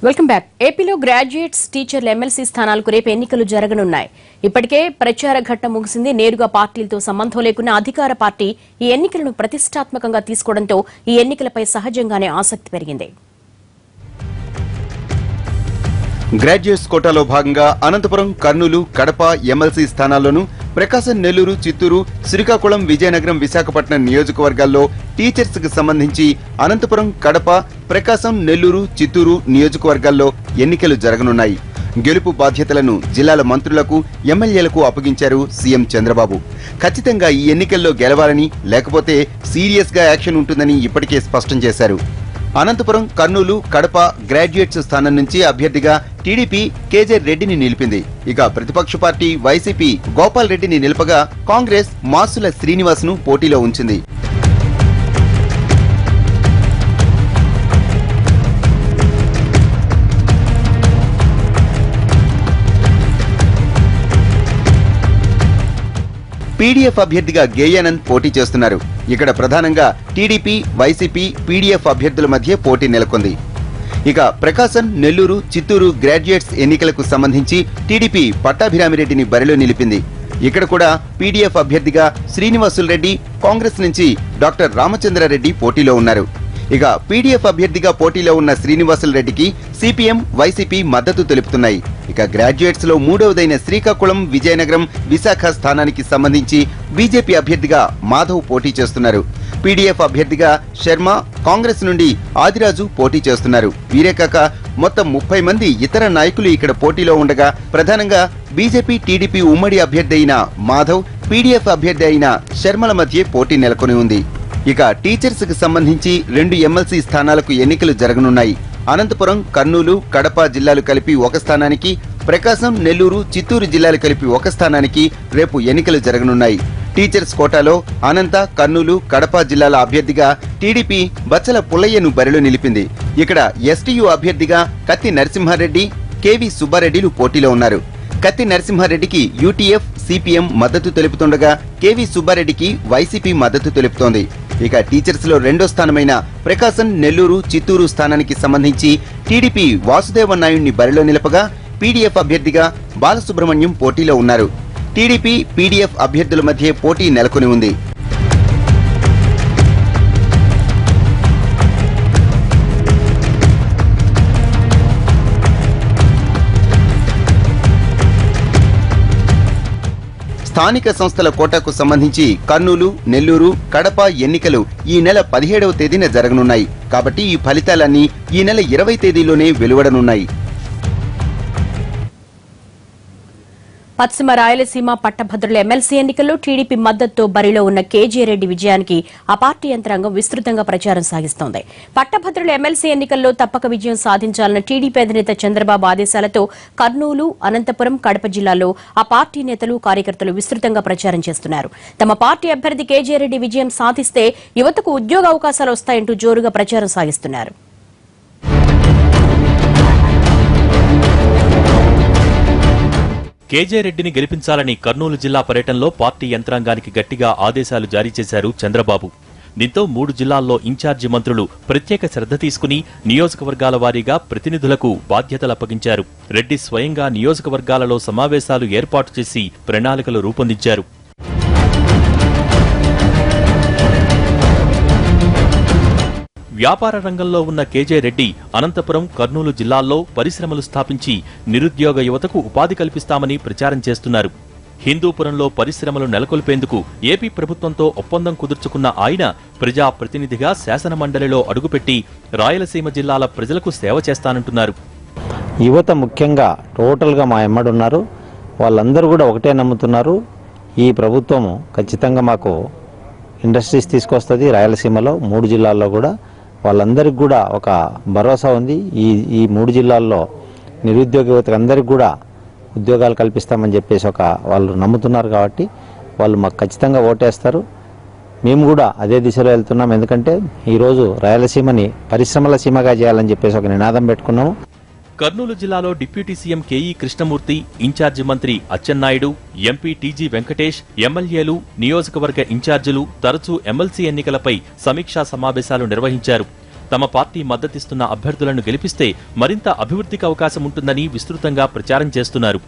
Welcome back. ఏపీలో graduates టీచర్ల MLC స్థానాలకు రేపు ఎన్నికలు జరగనున్నాయి. ఇప్పటికే ప్రచార ఘట్టం ముగిసింది. నేరుగా పార్టీలతో సంబంధం లేకున్న అధికార పార్టీ ఈ ఎన్నికలను ప్రతిష్టాత్మకంగా తీసుకోవడంతో ఈ ఎన్నికలపై సహజంగానే ఆసక్తి పెరిగింది. గ్రాడ్యుయేట్స్ కోటాలో భాగంగా అనంతపురం, కర్నూలు, కడప ఎమ్మెల్సీ స్థానాల్లోనూ, ప్రకాశం, నెల్లూరు, చిత్తూరు, శ్రీకాకుళం, విజయనగరం, విశాఖపట్నం నియోజకవర్గాల్లో టీచర్స్ కు సంబంధించి అనంతపురం, కడప, ప్రకాశం, నెల్లూరు, చిత్తూరు నియోజకవర్గాల్లో ఎన్నికలు జరగనున్నాయి. గెలుపు బాధ్యతలను జిల్లాల మంత్రులకు, ఎమ్మెల్యేలకు అప్పగించారు సీఎం చంద్రబాబు. ఖచ్చితంగా ఈ ఎన్నికల్లో గెలవాలని, లేకపోతే సీరియస్ గా యాక్షన్ ఉంటుందని ఇప్పటికే స్పష్టం చేశారు. అనంతపురం, కర్నూలు, కడప గ్రాడ్యుయేట్స్ స్థానం నుంచి అభ్యర్థిగా టీడీపీ కేజే రెడ్డిని నిలిపింది. ఇక ప్రతిపక్ష పార్టీ వైసీపీ గోపాల్ రెడ్డిని నిలపగా కాంగ్రెస్ మాసుల శ్రీనివాస్ ను పోటీలో ఉంచింది. పీడీఎఫ్ అభ్యర్థిగా గేయానంద్ పోటీ చేస్తున్నారు. ఇక్కడ ప్రధానంగా టీడీపీ, వైసీపీ, పీడీఎఫ్ అభ్యర్థుల మధ్య పోటీ నెలకొంది. ఇక ప్రకాశం, నెల్లూరు, చిత్తూరు గ్రాడ్యుయేట్స్ ఎన్నికలకు సంబంధించి టీడీపీ పట్టాభిరామిరెడ్డిని బరిలో నిలిపింది. ఇక్కడ కూడా పీడీఎఫ్ అభ్యర్థిగా శ్రీనివాసులు రెడ్డి, కాంగ్రెస్ నుంచి డాక్టర్ రామచంద్రారెడ్డి పోటీలో ఉన్నారు. ఇక పీడీఎఫ్ అభ్యర్థిగా పోటీలో ఉన్న శ్రీనివాసులు రెడ్డికి సిపిఎం, వైసీపీ మద్దతు తెలుపుతున్నాయి. ఇక గ్రాడ్యుయేట్స్ లో మూడవదైన శ్రీకాకుళం, విజయనగరం, విశాఖ స్థానానికి సంబంధించి బీజేపీ అభ్యర్థిగా మాధవ్ పోటీ చేస్తున్నారు. పీడీఎఫ్ అభ్యర్థిగా శర్మ, కాంగ్రెస్ నుండి ఆదిరాజు పోటీ చేస్తున్నారు. వీరే కాక మొత్తం 30 మంది ఇతర నాయకులు ఇక్కడ పోటీలో ఉండగా ప్రధానంగా బీజేపీ, టీడీపీ ఉమ్మడి అభ్యర్థి అయిన మాధవ్, పీడీఎఫ్ అభ్యర్థి అయిన శర్మల మధ్య పోటీ నెలకొని ఉంది. ఇక టీచర్స్ కు సంబంధించి 2 ఎమ్మెల్సీ స్థానాలకు ఎన్నికలు జరగనున్నాయి. అనంతపురం, కర్నూలు, కడప జిల్లాలు కలిపి ఒక స్థానానికి, ప్రకాశం, నెల్లూరు, చిత్తూరు జిల్లాలు కలిపి ఒక స్థానానికి రేపు ఎన్నికలు జరగనున్నాయి. టీచర్స్ కోటాలో అనంత, కర్నూలు, కడప జిల్లాల అభ్యర్థిగా టీడీపీ బచ్చల పుల్లయ్యను బరిలో నిలిపింది. ఇక్కడ ఎస్టీయూ అభ్యర్థిగా కత్తి నరసింహారెడ్డి, కేవీ సుబ్బారెడ్డిలు పోటీలో ఉన్నారు. కత్తి నరసింహారెడ్డికి యూటీఎఫ్, సిపిఎం మద్దతు తెలుపుతుండగా కేవీ సుబ్బారెడ్డికి వైసీపీ మద్దతు తెలుపుతోంది. ఇక టీచర్స్ లో రెండో స్థానమైన ప్రకాశం, నెల్లూరు, చిత్తూరు స్థానానికి సంబంధించి టీడీపీ వాసుదేవ నాయుడిని బరిలో నిలపగా పీడీఎఫ్ అభ్యర్థిగా బాలసుబ్రహ్మణ్యం పోటీలో ఉన్నారు. టీడీపీ, పీడీఎఫ్ అభ్యర్థుల మధ్య పోటీ నెలకొని ఉంది. స్థానిక సంస్థల కోటాకు సంబంధించి కర్నూలు, నెల్లూరు, కడప ఎన్నికలు ఈ నెల 17వ తేదీన జరగనున్నాయి. కాబట్టి ఈ ఫలితాలన్నీ ఈ నెల 20 తేదీలోనే వెలువడనున్నాయి. పశ్చిమ రాయలసీమ పట్టభద్రుల ఎమ్మెల్సీ ఎన్నికల్లో టీడీపీ మద్దతుతో బరిలో ఉన్న కేజే రెడ్డి విజయానికి ఆ పార్టీ యంత్రాంగం విస్తృతంగా ప్రచారం సాగిస్తోంది. పట్టభద్రుల ఎమ్మెల్సీ ఎన్నికల్లో తప్పక విజయం సాధించాలన్న టీడీపీ అధినేత చంద్రబాబు ఆదేశాలతో కర్నూలు, అనంతపురం, కడప జిల్లాల్లో ఆ పార్టీ నేతలు, కార్యకర్తలు విస్తృతంగా ప్రచారం చేస్తున్నారు. తమ పార్టీ అభ్యర్థి కేజే రెడ్డి విజయం సాధిస్తే యువతకు ఉద్యోగ అవకాశాలు వస్తాయంటూ జోరుగా ప్రచారం సాగిస్తున్నారు. కేజే రెడ్డిని గెలిపించాలని కర్నూలు జిల్లా పర్యటనలో పార్టీ యంత్రాంగానికి గట్టిగా ఆదేశాలు జారీ చేశారు చంద్రబాబు. దీంతో 3 జిల్లాల్లో ఇన్ఛార్జి మంత్రులు ప్రత్యేక శ్రద్ధ తీసుకుని నియోజకవర్గాల వారీగా ప్రతినిధులకు బాధ్యతలు అప్పగించారు. రెడ్డి స్వయంగా నియోజకవర్గాలలో సమావేశాలు ఏర్పాటు చేసి ప్రణాళికలు రూపొందించారు. వ్యాపార రంగంలో ఉన్న కేజే రెడ్డి అనంతపురం, కర్నూలు జిల్లాల్లో పరిశ్రమలు స్థాపించి నిరుద్యోగ యువతకు ఉపాధి కల్పిస్తామని ప్రచారం చేస్తున్నారు. హిందూపురంలో పరిశ్రమలు నెలకొల్పేందుకు ఏపీ ప్రభుత్వంతో ఒప్పందం కుదుర్చుకున్న ఆయన ప్రజాప్రతినిధిగా శాసనమండలిలో అడుగుపెట్టి రాయలసీమ జిల్లాల ప్రజలకు సేవ చేస్తానంటున్నారు. యువత ముఖ్యంగా టోటల్గా మా ఎమ్మడున్నారు. వాళ్ళందరూ కూడా ఒకటే నమ్ముతున్నారు, ఈ ప్రభుత్వము ఖచ్చితంగా మాకు ఇండస్ట్రీస్ తీసుకొస్తుంది. రాయలసీమలో 3 జిల్లాల్లో కూడా వాళ్ళందరికీ కూడా ఒక భరోసా ఉంది. ఈ 3 జిల్లాల్లో నిరుద్యోగ యువతకు అందరికీ కూడా ఉద్యోగాలు కల్పిస్తామని చెప్పేసి వాళ్ళు నమ్ముతున్నారు. కాబట్టి వాళ్ళు మాకు ఖచ్చితంగా ఓటేస్తారు. మేము కూడా అదే దిశలో వెళ్తున్నాం. ఎందుకంటే ఈరోజు రాయలసీమని పరిశ్రమల సీమగా చేయాలని చెప్పేసి ఒక నినాదం పెట్టుకున్నాము. కర్నూలు జిల్లాలో deputy CM KE Krishnamurthy, incharge మంత్రి అచ్చెన్నాయుడు, ఎంపీ టీజీ వెంకటేష్, ఎమ్మెల్యేలు, నియోజకవర్గ ఇన్ఛార్జీలు తరచూ ఎమ్మెల్సీ ఎన్నికలపై సమీక్షా సమావేశాలు నిర్వహించారు. తమ పార్టీ మద్దతిస్తున్న అభ్యర్థులను గెలిపిస్తే మరింత అభివృద్ధికి అవకాశం ఉంటుందని విస్తృతంగా ప్రచారం చేస్తున్నారు.